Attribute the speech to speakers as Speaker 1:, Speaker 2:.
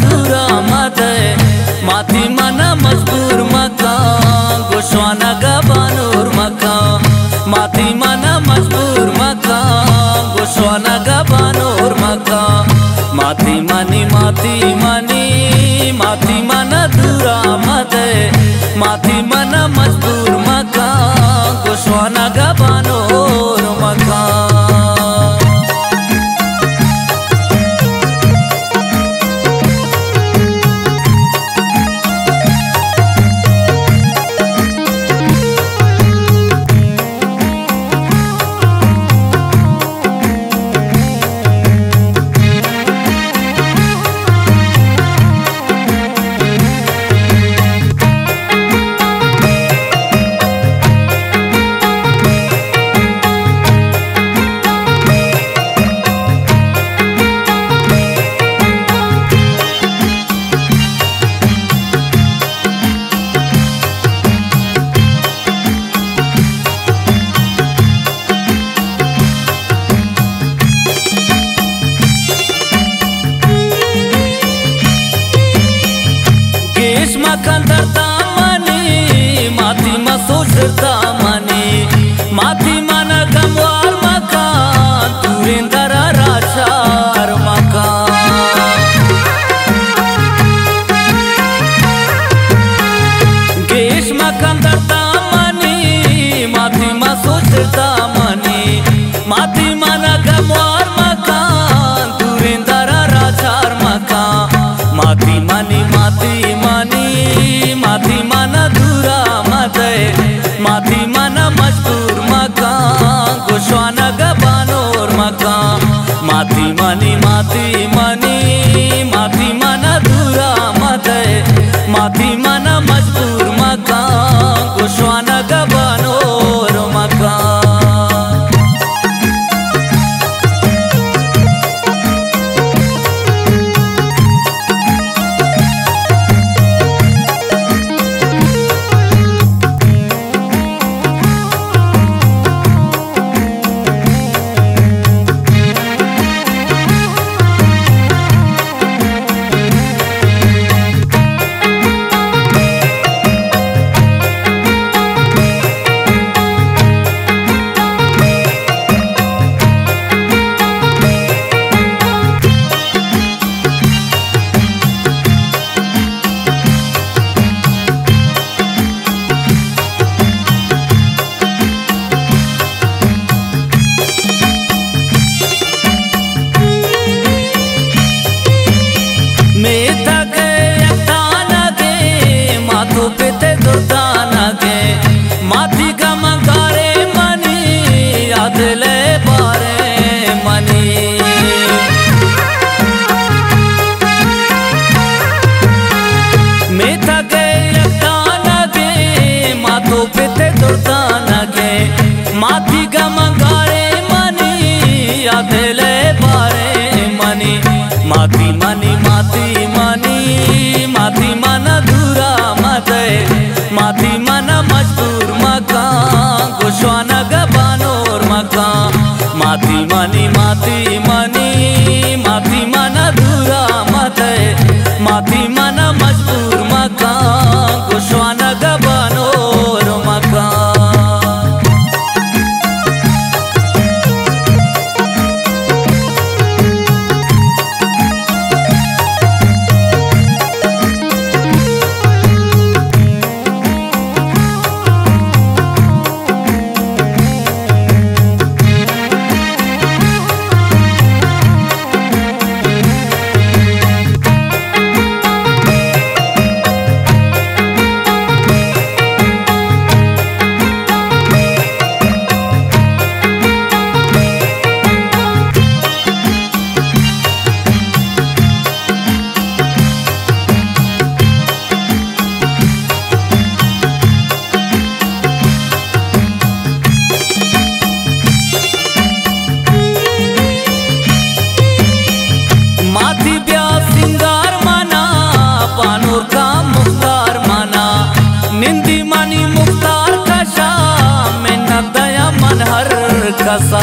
Speaker 1: दूरा मते माथी मन मजबूर मका गोश्वाना गबानूर मका माथी मन मजबूर मका गोश्वाना गबानूर मका माथी मनी मन दूरा मते माथी मन मजबूर मका गोश्वाना गबानूर मका कंदरता मनी माथी मसोचरता मनी माथी मन गमवार मकान तुरेंदर राचार मकान गेश कंदरता मनी माथी मसोचरता मनी माथी मन गमवार मकान तुरेंदर राचार मकान माथी मन दूरा मते माथी मन मजबूर मका गोश्वाना गबानूर मका माथी मन दूरा मते माथी मन मजबूर मका गोश्वाना गबानूर मका माथी गमगारे मनी यादले बारे मनी मैं थके गे माथो पे दुर्दान गे माथी गमगारे मनी यादले बारे मनी माथी मन दूरा मते माथी मन मजबूर मका गोश्वाना गबानूर मका माथी मन दूरा मते माथी मन मजबूर मका गोश्वाना गबानूर मका निंदी मानी मुख्तार कशा में न दया मन हर कसा